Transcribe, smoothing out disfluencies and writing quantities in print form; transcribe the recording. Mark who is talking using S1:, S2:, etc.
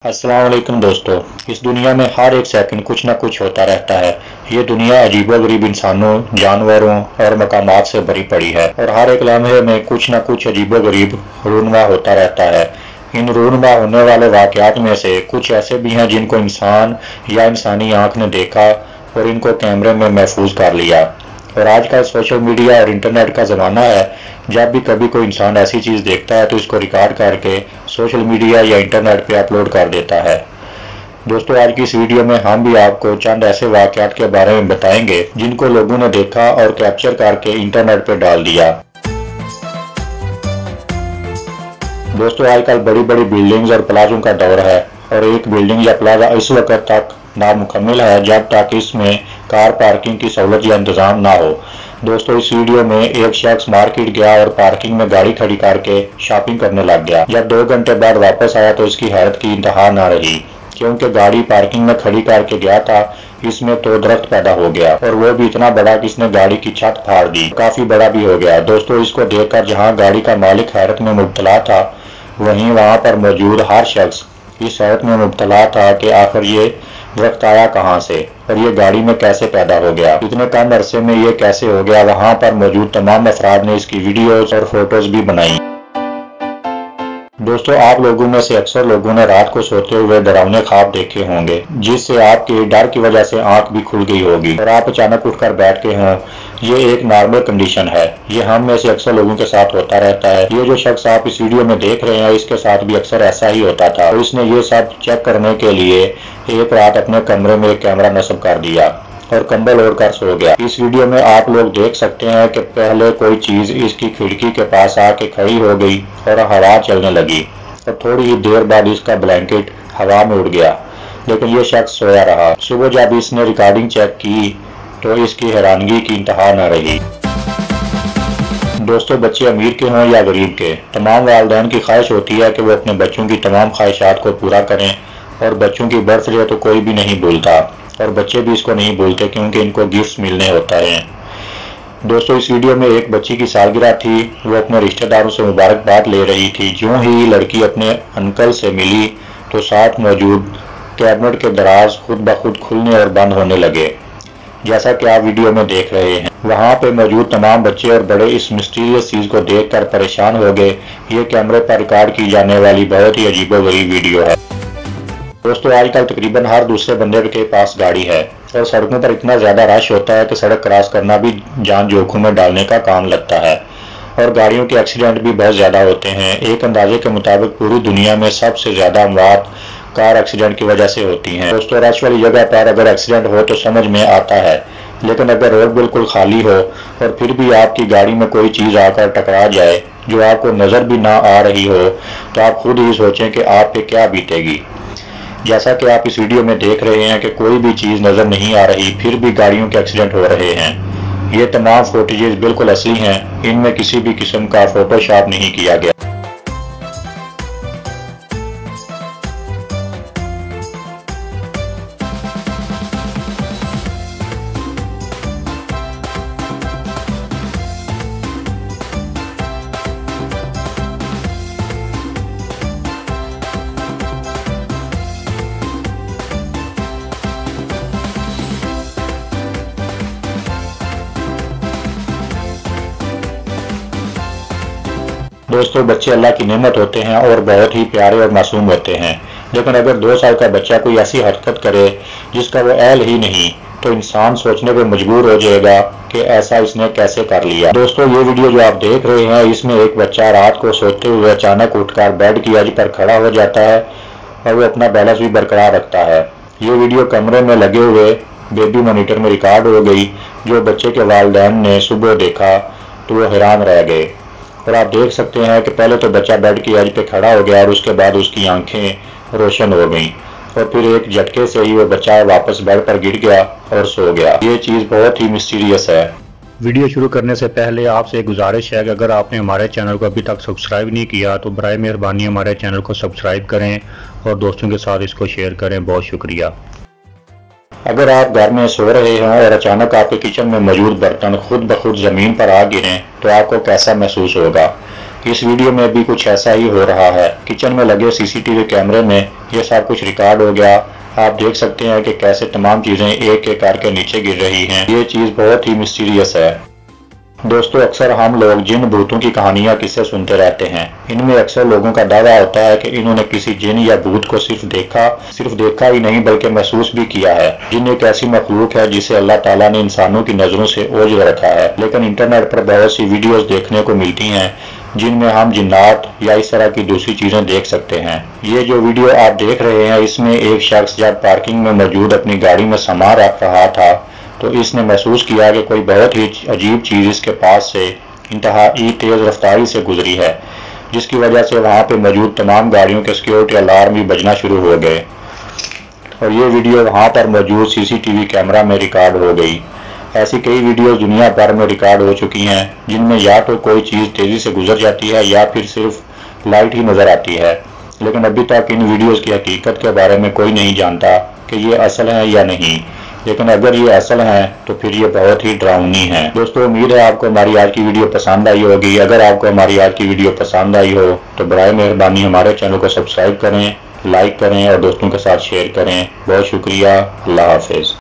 S1: अस्सलाम वालेकुम दोस्तों। इस दुनिया में हर एक सेकंड कुछ ना कुछ होता रहता है। ये दुनिया अजीबोगरीब इंसानों, जानवरों और मकामात से भरी पड़ी है और हर एक लम्हे में कुछ ना कुछ अजीबोगरीब रूनुमा होता रहता है। इन रूनुमा होने वाले वाकयात में से कुछ ऐसे भी हैं जिनको इंसान या इंसानी आंख ने देखा और इनको कैमरे में महफूज कर लिया। और आज का सोशल मीडिया और इंटरनेट का ज़माना है। जब भी कभी कोई इंसान ऐसी चीज़ देखता है तो इसको रिकॉर्ड करके सोशल मीडिया या इंटरनेट पे अपलोड कर देता है। दोस्तों, आज की इस वीडियो में हम भी आपको चंद ऐसे वाकयात के बारे में बताएंगे जिनको लोगों ने देखा और कैप्चर करके इंटरनेट पे डाल दिया। दोस्तों, आजकल बड़ी बड़ी बिल्डिंग्स और प्लाजों का दौर है और एक बिल्डिंग या प्लाजा इस वक्त तक नामुकम्मल है जब तक इसमें कार पार्किंग की सहूलत या इंतजाम ना हो। दोस्तों, इस वीडियो में एक शख्स मार्केट गया और पार्किंग में गाड़ी खड़ी करके शॉपिंग करने लग गया। जब 2 घंटे बाद वापस आया तो इसकी हैरत की इंतहा ना रही, क्योंकि गाड़ी पार्किंग में खड़ी करके गया था, इसमें तो दरख्त पैदा हो गया और वो भी इतना बड़ा कि इसने गाड़ी की छत फाड़ दी। काफी बड़ा भी हो गया। दोस्तों, इसको देखकर जहाँ गाड़ी का मालिक हैरत में मुब्तला था, वहीं वहां पर मौजूद हर शख्स इस हैरत में मुब्तला था कि आखिर ये दरख्त आया कहाँ से और ये गाड़ी में कैसे पैदा हो गया, इतने कम अरसे में ये कैसे हो गया। वहां पर मौजूद तमाम अफराद ने इसकी वीडियोस और फोटोज भी बनाई। दोस्तों, आप लोगों में से अक्सर लोगों ने रात को सोते हुए डरावने ख्वाब देखे होंगे, जिससे आपके डर की वजह से आंख भी खुल गई होगी और आप अचानक उठकर बैठ गए हों। ये एक नॉर्मल कंडीशन है। ये हम में से अक्सर लोगों के साथ होता रहता है। ये जो शख्स आप इस वीडियो में देख रहे हैं, इसके साथ भी अक्सर ऐसा ही होता था और इसने ये सब चेक करने के लिए एक रात अपने कमरे में एक कैमरा नस्ब कर दिया और कंबल ओढ़ कर सो गया। इस वीडियो में आप लोग देख सकते हैं कि पहले कोई चीज इसकी खिड़की के पास आके खड़ी हो गई और हवा चलने लगी और थोड़ी ही देर बाद इसका ब्लैंकेट हवा में उड़ गया, लेकिन ये शख्स सोया रहा। सुबह जब इसने रिकॉर्डिंग चेक की तो इसकी हैरानगी की इंतहा न रही। दोस्तों, बच्चे अमीर के हों या गरीब के, तमाम वालिदैन की ख्वाहिश होती है कि वो अपने बच्चों की तमाम ख्वाहिशात को पूरा करें और बच्चों की बर्थडे तो कोई भी नहीं भूलता और बच्चे भी इसको नहीं भूलते क्योंकि इनको गिफ्ट्स मिलने होता है। दोस्तों, इस वीडियो में एक बच्ची की सालगिरह थी। वो अपने रिश्तेदारों से मुबारकबाद ले रही थी। ज्यों ही लड़की अपने अंकल से मिली तो साथ मौजूद कैबिनेट के दराज खुद ब खुद खुलने और बंद होने लगे, जैसा कि आप वीडियो में देख रहे हैं। वहां पे मौजूद तमाम बच्चे और बड़े इस मिस्टीरियस चीज को देखकर परेशान हो गए। ये कैमरे पर रिकॉर्ड की जाने वाली बहुत ही अजीबोगरीब वीडियो है। दोस्तों, आजकल तकरीबन हर दूसरे बंदे के पास गाड़ी है और सड़कों पर इतना ज्यादा रश होता है कि सड़क क्रॉस करना भी जान जोखिम में डालने का काम लगता है और गाड़ियों के एक्सीडेंट भी बहुत ज्यादा होते हैं। एक अंदाजे के मुताबिक पूरी दुनिया में सबसे ज्यादा अमवात कार एक्सीडेंट की वजह से होती हैं। दोस्तों, रश वाली जगह पर अगर एक्सीडेंट हो तो समझ में आता है, लेकिन अगर रोड बिल्कुल खाली हो और फिर भी आपकी गाड़ी में कोई चीज आकर टकरा जाए जो आपको नजर भी ना आ रही हो, तो आप खुद ही सोचें कि आप पे क्या बीतेगी। जैसा कि आप इस वीडियो में देख रहे हैं कि कोई भी चीज नजर नहीं आ रही, फिर भी गाड़ियों के एक्सीडेंट हो रहे हैं। ये तमाम फुटेजेस बिल्कुल असली हैं, इनमें किसी भी किस्म का फोटोशॉप नहीं किया गया। दोस्तों, बच्चे अल्लाह की नेमत होते हैं और बहुत ही प्यारे और मासूम होते हैं, लेकिन अगर 2 साल का बच्चा कोई ऐसी हरकत करे जिसका वो अहल ही नहीं, तो इंसान सोचने पर मजबूर हो जाएगा कि ऐसा इसने कैसे कर लिया। दोस्तों, ये वीडियो जो आप देख रहे हैं, इसमें एक बच्चा रात को सोते हुए अचानक उठकर बेड की एज पर खड़ा हो जाता है और वो अपना बैलेंस भी बरकरार रखता है। ये वीडियो कमरे में लगे हुए बेबी मॉनिटर में रिकॉर्ड हो गई। जो बच्चे के वालिदैन ने सुबह देखा तो वो हैरान रह गए और आप देख सकते हैं कि पहले तो बच्चा बेड की एज पे खड़ा हो गया और उसके बाद उसकी आंखें रोशन हो गईं और फिर एक झटके से ही वो बच्चा वापस बेड पर गिर गया और सो गया। ये चीज़ बहुत ही मिस्टीरियस है। वीडियो शुरू करने से पहले आपसे एक गुजारिश है कि अगर आपने हमारे चैनल को अभी तक सब्सक्राइब नहीं किया तो बराए मेहरबानी हमारे चैनल को सब्सक्राइब करें और दोस्तों के साथ इसको शेयर करें। बहुत शुक्रिया। अगर आप घर में सो रहे हों और अचानक आपके किचन में मौजूद बर्तन खुद ब खुद जमीन पर आ गिरें तो आपको कैसा महसूस होगा। इस वीडियो में भी कुछ ऐसा ही हो रहा है। किचन में लगे सीसीटीवी कैमरे में ये सब कुछ रिकॉर्ड हो गया। आप देख सकते हैं कि कैसे तमाम चीजें एक एक करके नीचे गिर रही हैं। ये चीज बहुत ही मिस्टीरियस है। दोस्तों, अक्सर हम लोग जिन भूतों की कहानियां किस्से सुनते रहते हैं। इनमें अक्सर लोगों का दावा होता है कि इन्होंने किसी जिन या भूत को सिर्फ देखा ही नहीं बल्कि महसूस भी किया है। जिन एक ऐसी मखलूक है जिसे अल्लाह ताला ने इंसानों की नजरों से ओझल रखा है। लेकिन इंटरनेट पर बहुत सी वीडियोस देखने को मिलती हैं जिनमें हम जिन्नात या इस तरह की दूसरी चीजें देख सकते हैं। ये जो वीडियो आप देख रहे हैं, इसमें एक शख्स जब पार्किंग में मौजूद अपनी गाड़ी में सामान रख रहा था तो इसने महसूस किया कि कोई बहुत ही अजीब चीज इसके पास से इंतहाई तेज रफ्तारी से गुजरी है, जिसकी वजह से वहां पे मौजूद तमाम गाड़ियों के सिक्योरिटी अलार्म भी बजना शुरू हो गए और ये वीडियो वहां पर मौजूद सीसीटीवी कैमरा में रिकॉर्ड हो गई। ऐसी कई वीडियो दुनिया भर में रिकॉर्ड हो चुकी हैं जिनमें या तो कोई चीज तेजी से गुजर जाती है या फिर सिर्फ लाइट ही नजर आती है। लेकिन अभी तक इन वीडियोस की हकीकत के बारे में कोई नहीं जानता कि ये असल है या नहीं। लेकिन अगर ये असल है तो फिर ये बहुत ही डरावनी है। दोस्तों, उम्मीद है आपको हमारी आज की वीडियो पसंद आई होगी। अगर आपको हमारी आज की वीडियो पसंद आई हो तो बराए मेहरबानी हमारे चैनल को सब्सक्राइब करें, लाइक करें और दोस्तों के साथ शेयर करें। बहुत शुक्रिया। अल्लाह हाफिज।